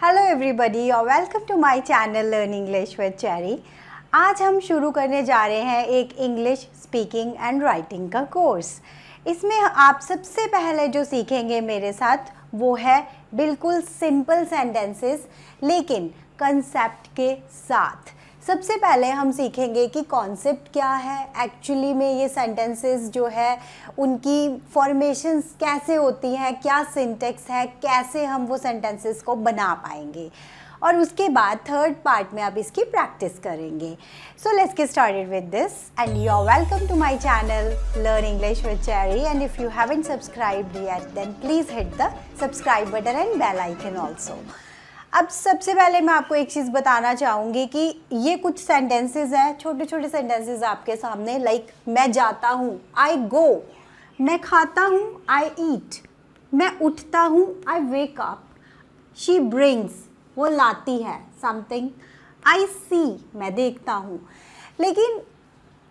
Hello everybody और welcome to my channel learn English with Cherry. आज हम शुरू करने जा रहे हैं एक इंग्लिश स्पीकिंग एंड राइटिंग का कोर्स। इसमें आप सबसे पहले जो सीखेंगे मेरे साथ वो है बिल्कुल सिंपल सेंटेंसेस लेकिन कंसेप्ट के साथ। सबसे पहले हम सीखेंगे कि कॉन्सेप्ट क्या है, एक्चुअली में ये सेंटेंसेस जो है उनकी फॉर्मेशंस कैसे होती हैं, क्या सिंटेक्स है, कैसे हम वो सेंटेंसेस को बना पाएंगे और उसके बाद थर्ड पार्ट में आप इसकी प्रैक्टिस करेंगे। So let's get started with this and you are welcome to my channel learn English with Cherry and if you haven't subscribed yet then please hit the subscribe button and bell icon also. अब सबसे पहले मैं आपको एक चीज़ बताना चाहूँगी कि ये कुछ सेंटेंसेस हैं, छोटे छोटे सेंटेंसेस आपके सामने, लाइक मैं जाता हूँ, आई गो, मैं खाता हूँ, आई ईट, मैं उठता हूँ, I wake up, she brings, वो लाती है समथिंग, आई सी, मैं देखता हूँ। लेकिन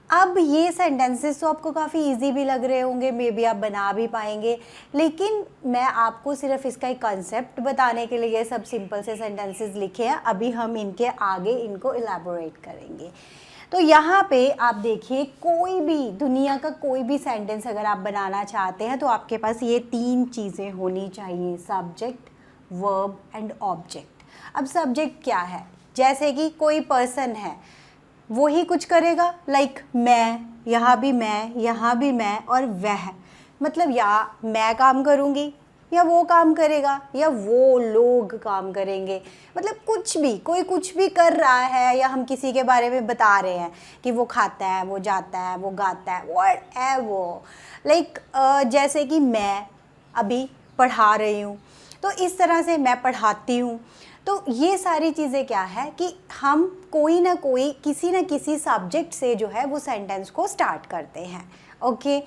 अब ये सेंटेंसेस तो आपको काफ़ी इजी भी लग रहे होंगे, मे बी आप बना भी पाएंगे, लेकिन मैं आपको सिर्फ इसका एक कंसेप्ट बताने के लिए ये सब सिंपल से सेंटेंसेस लिखे हैं। अभी हम इनके आगे इनको इलैबोरेट करेंगे। तो यहाँ पे आप देखिए, कोई भी दुनिया का कोई भी सेंटेंस अगर आप बनाना चाहते हैं तो आपके पास ये तीन चीज़ें होनी चाहिए, सब्जेक्ट, वर्ब एंड ऑब्जेक्ट। अब सब्जेक्ट क्या है? जैसे कि कोई पर्सन है, वो ही कुछ करेगा, लाइक मैं, यहाँ भी मैं, यहाँ भी मैं और वह, मतलब या मैं काम करूँगी या वो काम करेगा या वो लोग काम करेंगे, मतलब कुछ भी, कोई कुछ भी कर रहा है या हम किसी के बारे में बता रहे हैं कि वो खाता है, वो जाता है, वो गाता है, व्हाट है वो, लाइक जैसे कि मैं अभी पढ़ा रही हूँ तो इस तरह से मैं पढ़ाती हूँ। तो ये सारी चीज़ें क्या है कि हम कोई ना कोई किसी न किसी सब्जेक्ट से जो है वो सेंटेंस को स्टार्ट करते हैं, ओके।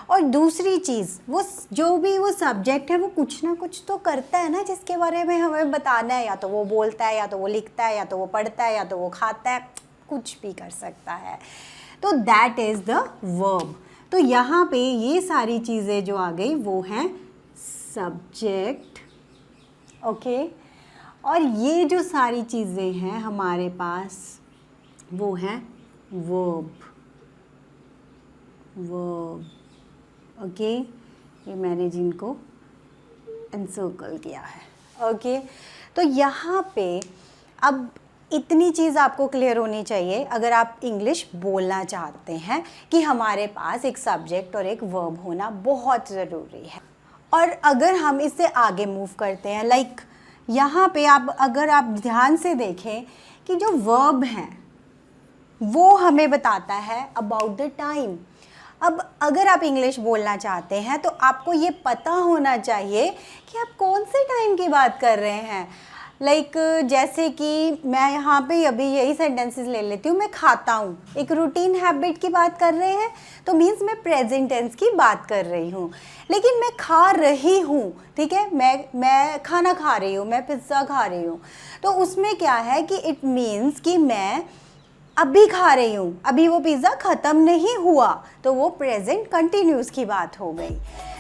और दूसरी चीज़, वो जो भी वो सब्जेक्ट है वो कुछ ना कुछ तो करता है ना जिसके बारे में हमें बताना है, या तो वो बोलता है, या तो वो लिखता है, या तो वो पढ़ता है, या तो वो खाता है, कुछ भी कर सकता है। तो दैट इज़ द वर्ब। तो यहाँ पे ये सारी चीज़ें जो आ गई वो हैं सब्जेक्ट, ओके। और ये जो सारी चीज़ें हैं हमारे पास वो हैं वर्ब, ओके। ये मैंने जिनको एनसर्कल किया है, ओके। तो यहाँ पे अब इतनी चीज़ आपको क्लियर होनी चाहिए अगर आप इंग्लिश बोलना चाहते हैं कि हमारे पास एक सब्जेक्ट और एक वर्ब होना बहुत ज़रूरी है। और अगर हम इससे आगे मूव करते हैं, लाइक यहाँ पे अगर आप ध्यान से देखें कि जो वर्ब है वो हमें बताता है अबाउट द टाइम। अब अगर आप इंग्लिश बोलना चाहते हैं तो आपको ये पता होना चाहिए कि आप कौन से टाइम की बात कर रहे हैं। लाइक जैसे कि मैं यहाँ पे अभी यही सेंटेंसेस ले लेती हूँ, मैं खाता हूँ, एक रूटीन हैबिट की बात कर रहे हैं तो मीन्स मैं प्रेजेंट टेंस की बात कर रही हूँ। लेकिन मैं खा रही हूँ, ठीक है, मैं खाना खा रही हूँ, मैं पिज़्ज़ा खा रही हूँ, तो उसमें क्या है कि इट मीन्स कि मैं अभी खा रही हूँ, अभी वो पिज़्ज़ा ख़त्म नहीं हुआ, तो वो प्रेजेंट कंटिन्यूस की बात हो गई।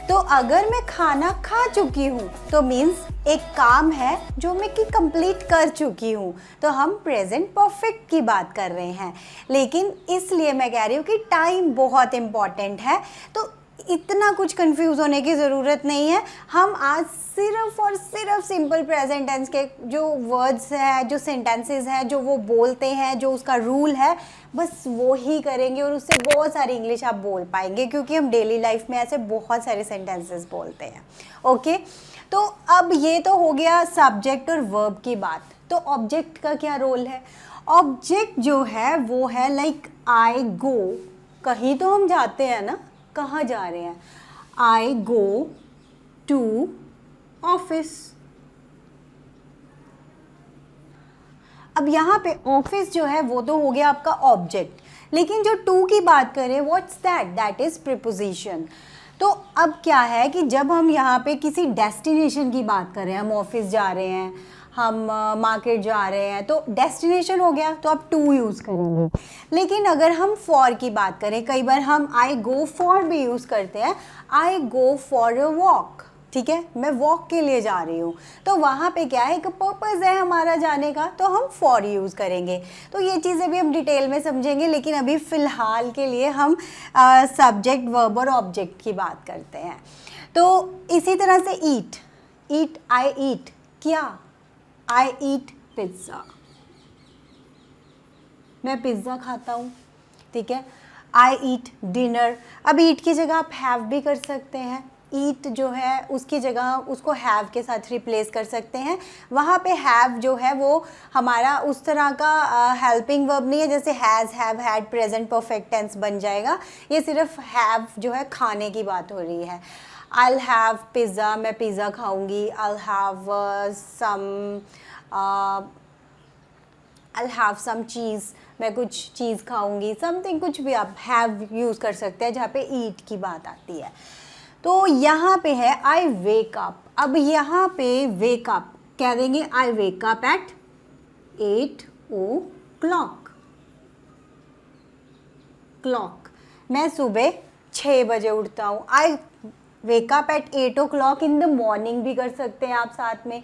तो अगर मैं खाना खा चुकी हूँ तो मीन्स एक काम है जो मैं कि कंप्लीट कर चुकी हूँ, तो हम प्रेजेंट परफेक्ट की बात कर रहे हैं। लेकिन इसलिए मैं कह रही हूँ कि टाइम बहुत इम्पॉर्टेंट है, तो इतना कुछ कंफ्यूज होने की ज़रूरत नहीं है। हम आज सिर्फ और सिर्फ सिंपल प्रेजेंट टेंस के जो वर्ड्स हैं, जो सेंटेंसेस हैं, जो वो बोलते हैं, जो उसका रूल है, बस वो ही करेंगे और उससे बहुत सारी इंग्लिश आप बोल पाएंगे, क्योंकि हम डेली लाइफ में ऐसे बहुत सारे सेंटेंसेस बोलते हैं, ओके। तो अब ये तो हो गया सब्जेक्ट और वर्ब की बात। तो ऑब्जेक्ट का क्या रोल है? ऑब्जेक्ट जो है वो है लाइक आई गो, कहीं तो हम जाते हैं ना, कहाँ जा रहे हैं? आई गो टू ऑफिस। अब यहाँ पे ऑफिस जो है वो तो हो गया आपका ऑब्जेक्ट, लेकिन जो टू की बात करें, what's that? That is preposition. तो अब क्या है कि जब हम यहाँ पे किसी डेस्टिनेशन की बात कर रहे हैं, हम ऑफिस जा रहे हैं, हम मार्केट जा रहे हैं, तो डेस्टिनेशन हो गया, तो आप टू यूज़ करेंगे। लेकिन अगर हम फॉर की बात करें, कई बार हम आई गो फॉर भी यूज़ करते हैं, आई गो फॉर अ वॉक, ठीक है, मैं वॉक के लिए जा रही हूँ, तो वहाँ पे क्या है, एक पर्पज़ है हमारा जाने का, तो हम फॉर यूज़ करेंगे। तो ये चीज़ें भी हम डिटेल में समझेंगे, लेकिन अभी फ़िलहाल के लिए हम सब्जेक्ट, वर्ब और ऑब्जेक्ट की बात करते हैं। तो इसी तरह से ईट, ईट, आई ईट, क्या, आई ईट पिज़्ज़ा, मैं पिज़्ज़ा खाता हूँ, ठीक है। आई ईट डिनर, अब ईट की जगह आप हैव भी कर सकते हैं, ईट जो है उसकी जगह उसको हैव के साथ रिप्लेस कर सकते हैं। वहाँ पे हैव जो है वो हमारा उस तरह का हेल्पिंग वर्ब नहीं है जैसे has, have, had, present perfect tense बन जाएगा। ये सिर्फ हैव जो है खाने की बात हो रही है। I'll have पिज़्ज़ा, मैं पिज़्ज़ा खाऊंगी। I'll have some चीज़, मैं कुछ चीज़ खाऊंगी। समथिंग, कुछ भी आप हैव यूज़ कर सकते हैं जहाँ पे ईट की बात आती है। तो यहाँ पे है आई वेक अप। अब यहाँ पे वेक अप कह देंगे, I wake up at 8 o'clock। Clock, मैं सुबह 6 बजे उठता हूँ। I wake up at 8 o'clock in the morning भी कर सकते हैं आप साथ में।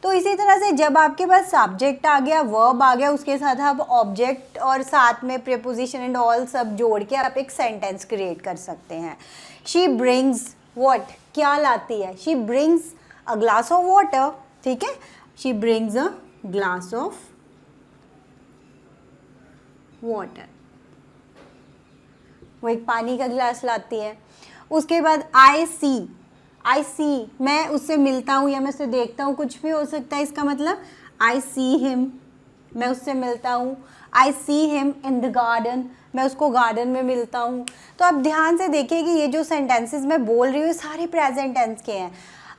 तो इसी तरह से जब आपके पास सब्जेक्ट आ गया, वर्ब आ गया, उसके साथ आप ऑब्जेक्ट और साथ में प्रीपोजिशन एंड ऑल सब जोड़ के आप एक सेंटेंस क्रिएट कर सकते हैं। शी ब्रिंग्स व्हाट, क्या लाती है, she brings a glass of water, ठीक है। She brings a glass of water, वो एक पानी का गिलास लाती है। उसके बाद आई सी, आई सी, मैं उससे मिलता हूँ या मैं उससे देखता हूँ, कुछ भी हो सकता है इसका मतलब। आई सी हिम, मैं उससे मिलता हूँ। I see him in the garden, मैं उसको गार्डन में मिलता हूँ। तो आप ध्यान से देखिए कि ये जो सेंटेंसेस मैं बोल रही हूँ सारे प्रेजेंट टेंस के हैं।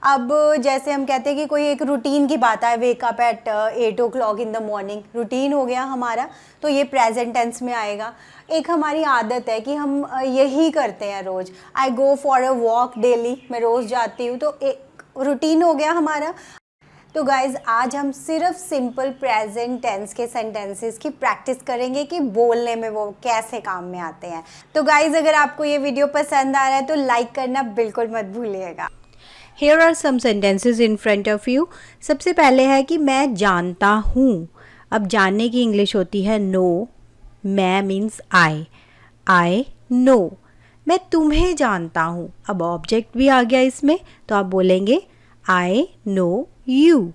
अब जैसे हम कहते हैं कि कोई एक रूटीन की बात है, वेक up at 8 o'clock in the morning, routine हो गया हमारा, तो ये प्रेजेंट टेंस में आएगा। एक हमारी आदत है कि हम यही करते हैं रोज़, I go for a walk daily, मैं रोज़ जाती हूँ, तो एक रूटीन हो गया हमारा। तो गाइज़ आज हम सिर्फ सिंपल प्रेजेंट टेंस के सेंटेंसेस की प्रैक्टिस करेंगे कि बोलने में वो कैसे काम में आते हैं। तो गाइज़ अगर आपको ये वीडियो पसंद आ रहा है तो लाइक करना बिल्कुल मत भूलिएगा। Here are some sentences in front of you। सबसे पहले है कि मैं जानता हूँ। अब जानने की इंग्लिश होती है नो, मैं मीन्स आई नो। मैं तुम्हें जानता हूँ, अब ऑब्जेक्ट भी आ गया इसमें, तो आप बोलेंगे आई नो यू।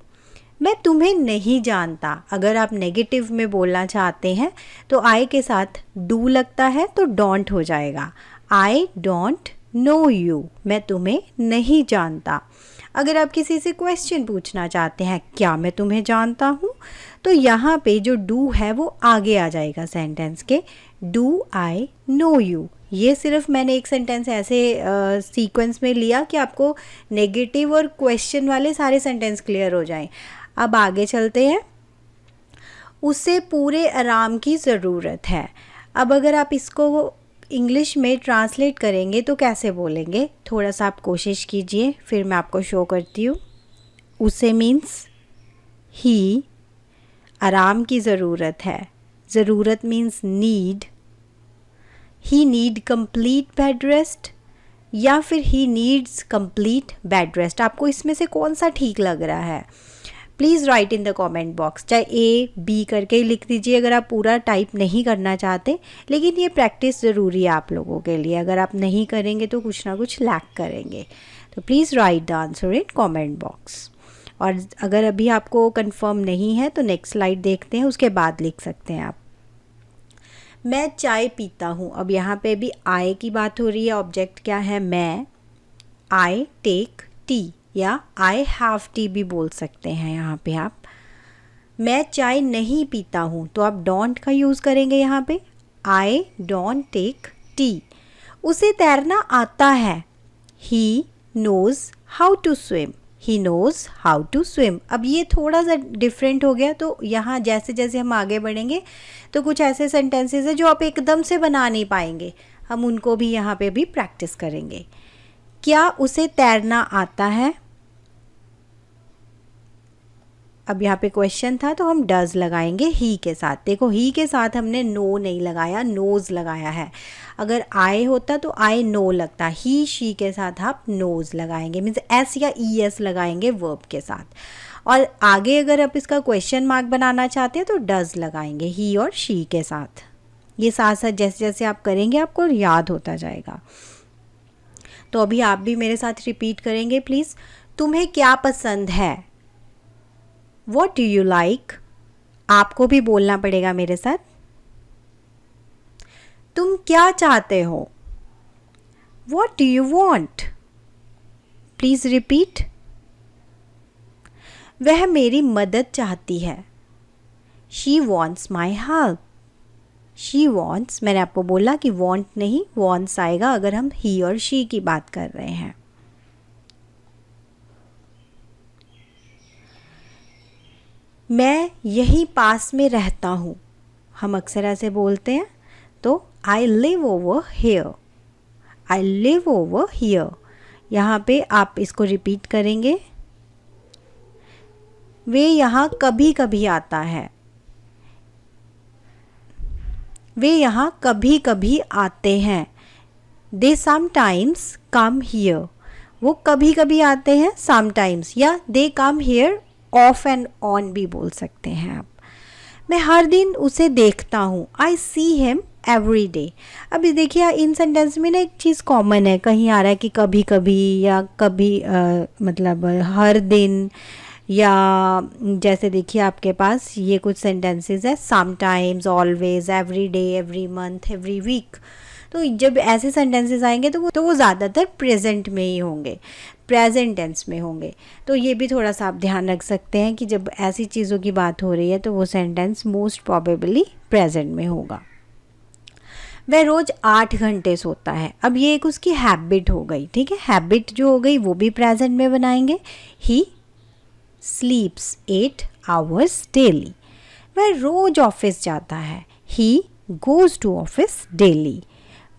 मैं तुम्हें नहीं जानता, अगर आप नेगेटिव में बोलना चाहते हैं तो आई के साथ डू लगता है तो डोंट हो जाएगा। आई डोंट नो यू, मैं तुम्हें नहीं जानता। अगर आप किसी से क्वेश्चन पूछना चाहते हैं, क्या मैं तुम्हें जानता हूँ, तो यहाँ पे जो डू है वो आगे आ जाएगा सेंटेंस के, डू आई नो यू। ये सिर्फ मैंने एक सेंटेंस ऐसे सीक्वेंस में लिया कि आपको नेगेटिव और क्वेश्चन वाले सारे सेंटेंस क्लियर हो जाएं। अब आगे चलते हैं। उसे पूरे आराम की ज़रूरत है। अब अगर आप इसको इंग्लिश में ट्रांसलेट करेंगे तो कैसे बोलेंगे, थोड़ा सा आप कोशिश कीजिए, फिर मैं आपको शो करती हूँ। उसे मीन्स ही, आराम की ज़रूरत है, ज़रूरत मीन्स नीड, ही नीड कंप्लीट बेड रेस्ट या फिर he needs complete bed rest. आपको इसमें से कौन सा ठीक लग रहा है, please write in the comment box. चाहे ए बी करके ही लिख दीजिए अगर आप पूरा टाइप नहीं करना चाहते, लेकिन ये प्रैक्टिस ज़रूरी है आप लोगों के लिए। अगर आप नहीं करेंगे तो कुछ ना कुछ लैक करेंगे। तो please write the answer in comment box. और अगर अभी आपको कंफर्म नहीं है तो नेक्स्ट स्लाइड देखते हैं, उसके बाद लिख सकते हैं आप। मैं चाय पीता हूँ। अब यहाँ पे भी आई की बात हो रही है, ऑब्जेक्ट क्या है, मैं। आई टेक टी या आई हैव टी भी बोल सकते हैं यहाँ पे आप। मैं चाय नहीं पीता हूँ, तो आप डोंट का यूज़ करेंगे यहाँ पे, आई डोंट टेक टी। उसे तैरना आता है, he knows how to swim, he knows how to swim. अब ये थोड़ा सा डिफरेंट हो गया, तो यहाँ जैसे जैसे हम आगे बढ़ेंगे तो कुछ ऐसे सेंटेंसेस हैं जो आप एकदम से बना नहीं पाएंगे, हम उनको भी यहाँ पे भी प्रैक्टिस करेंगे। क्या उसे तैरना आता है, अब यहाँ पे क्वेश्चन था तो हम डज लगाएंगे ही के साथ। देखो ही के साथ हमने नो नहीं लगाया, नोज़ लगाया है। अगर आई होता तो आई नो लगता, ही शी के साथ आप नोज़ लगाएंगे, मीन्स एस या ई एस लगाएंगे वर्ब के साथ। और आगे अगर आप इसका क्वेश्चन मार्क बनाना चाहते हैं तो डज लगाएंगे ही और शी के साथ। ये साथ साथ जैसे जैसे आप करेंगे आपको याद होता जाएगा। तो अभी आप भी मेरे साथ रिपीट करेंगे प्लीज़। तुम्हें क्या पसंद है? What do you like? आपको भी बोलना पड़ेगा मेरे साथ। तुम क्या चाहते हो? What do you want? Please repeat. वह मेरी मदद चाहती है। She wants my help. She wants, मैंने आपको बोला कि want नहीं wants आएगा अगर हम he और she की बात कर रहे हैं। मैं यहीं पास में रहता हूँ। हम अक्सर ऐसे बोलते हैं, तो I live over here. I live over here. यहाँ पे आप इसको रिपीट करेंगे। वे यहाँ कभी कभी आता है। वे यहाँ कभी कभी आते हैं। They sometimes come here. वो कभी कभी आते हैं sometimes, या they come here off and on भी बोल सकते हैं आप। मैं हर दिन उसे देखता हूँ। I see him every day. अभी देखिए इन सेंटेंस में ना एक चीज़ कॉमन है, कहीं आ रहा है कि कभी कभी या कभी मतलब हर दिन, या जैसे देखिए आपके पास ये कुछ सेंटेंसेस है sometimes, always, every day, every month, every week. तो जब ऐसे सेंटेंसेस आएंगे तो वो ज़्यादातर प्रेजेंट में ही होंगे, प्रेजेंट टेंस में होंगे। तो ये भी थोड़ा सा आप ध्यान रख सकते हैं कि जब ऐसी चीज़ों की बात हो रही है तो वो सेंटेंस मोस्ट प्रोबेबली प्रेजेंट में होगा। वह रोज़ 8 घंटे सोता है। अब ये एक उसकी हैबिट हो गई, ठीक है, हैबिट जो हो गई वो भी प्रेजेंट में बनाएंगे। ही sleeps 8 hours daily. वह रोज ऑफिस जाता है। He goes to office daily.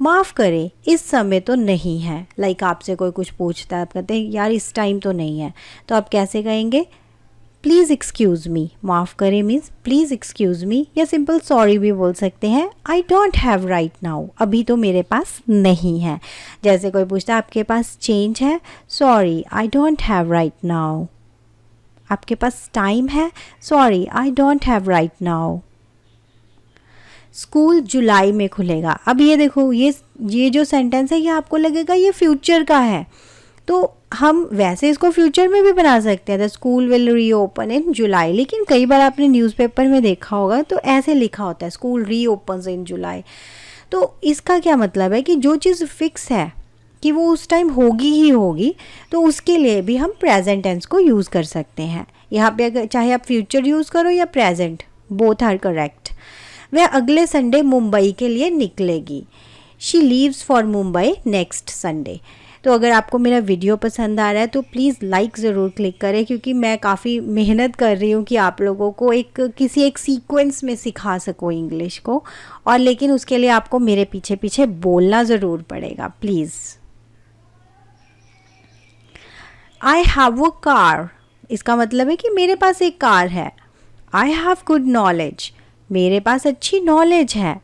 माफ़ करें इस समय तो नहीं है। लाइक आपसे कोई कुछ पूछता है, आप कहते हैं यार इस टाइम तो नहीं है, तो आप कैसे कहेंगे? Please excuse me. माफ़ करें मीन्स प्लीज़ एक्सक्यूज़ मी, या सिंपल सॉरी भी बोल सकते हैं। आई डोंट हैव राइट नाउ, अभी तो मेरे पास नहीं है। जैसे कोई पूछता है आपके पास चेंज है? Sorry I don't have right now. आपके पास टाइम है? Sorry I don't have right now. School जुलाई में खुलेगा। अब ये देखो ये जो सेंटेंस है ये आपको लगेगा ये फ्यूचर का है, तो हम वैसे इसको फ्यूचर में भी बना सकते हैं, द स्कूल विल रीओपन इन जुलाई। लेकिन कई बार आपने न्यूज़पेपर में देखा होगा तो ऐसे लिखा होता है स्कूल रीओपन्स इन जुलाई। तो इसका क्या मतलब है कि जो चीज़ फिक्स है कि वो उस टाइम होगी ही होगी, तो उसके लिए भी हम प्रेजेंट टेंस को यूज़ कर सकते हैं। यहाँ पे अगर चाहे आप फ्यूचर यूज़ करो या प्रेजेंट, बोथ आर करेक्ट। वह अगले संडे मुंबई के लिए निकलेगी। She leaves for Mumbai next Sunday. तो अगर आपको मेरा वीडियो पसंद आ रहा है तो प्लीज़ लाइक ज़रूर क्लिक करें, क्योंकि मैं काफ़ी मेहनत कर रही हूँ कि आप लोगों को किसी एक सीक्वेंस में सिखा सकूँ इंग्लिश को, और लेकिन उसके लिए आपको मेरे पीछे पीछे बोलना ज़रूर पड़ेगा please. I have a car, इसका मतलब है कि मेरे पास एक कार है। आई हैव गुड नॉलेज, मेरे पास अच्छी नॉलेज है।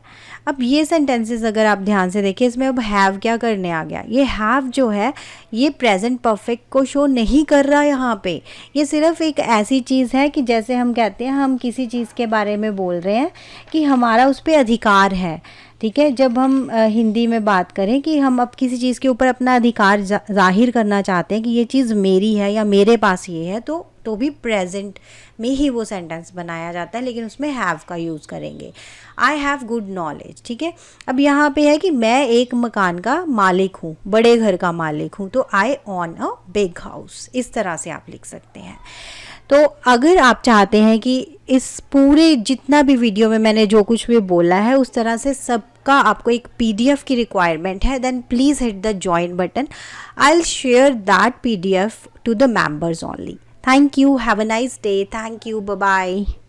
अब ये सेंटेंसेस अगर आप ध्यान से देखिए, इसमें अब हैव क्या करने आ गया? ये हैव जो है ये प्रेजेंट परफेक्ट को शो नहीं कर रहा यहाँ पे। ये सिर्फ एक ऐसी चीज़ है कि जैसे हम कहते हैं हम किसी चीज़ के बारे में बोल रहे हैं कि हमारा उस पर अधिकार है, ठीक है। जब हम हिंदी में बात करें कि हम अब किसी चीज़ के ऊपर अपना अधिकार जाहिर करना चाहते हैं कि ये चीज़ मेरी है या मेरे पास ये है, तो भी प्रेजेंट में ही वो सेंटेंस बनाया जाता है, लेकिन उसमें हैव का यूज़ करेंगे। आई हैव गुड नॉलेज, ठीक है। अब यहाँ पे है कि मैं एक मकान का मालिक हूँ, बड़े घर का मालिक हूँ, तो आई ऑन अ बिग हाउस, इस तरह से आप लिख सकते हैं। तो अगर आप चाहते हैं कि इस पूरे जितना भी वीडियो में मैंने जो कुछ भी बोला है उस तरह से सबका आपको एक PDF की रिक्वायरमेंट है, then please hit the join button. I will share that PDF to the members only. Thank you. Have a nice day. Thank you. Bye-bye.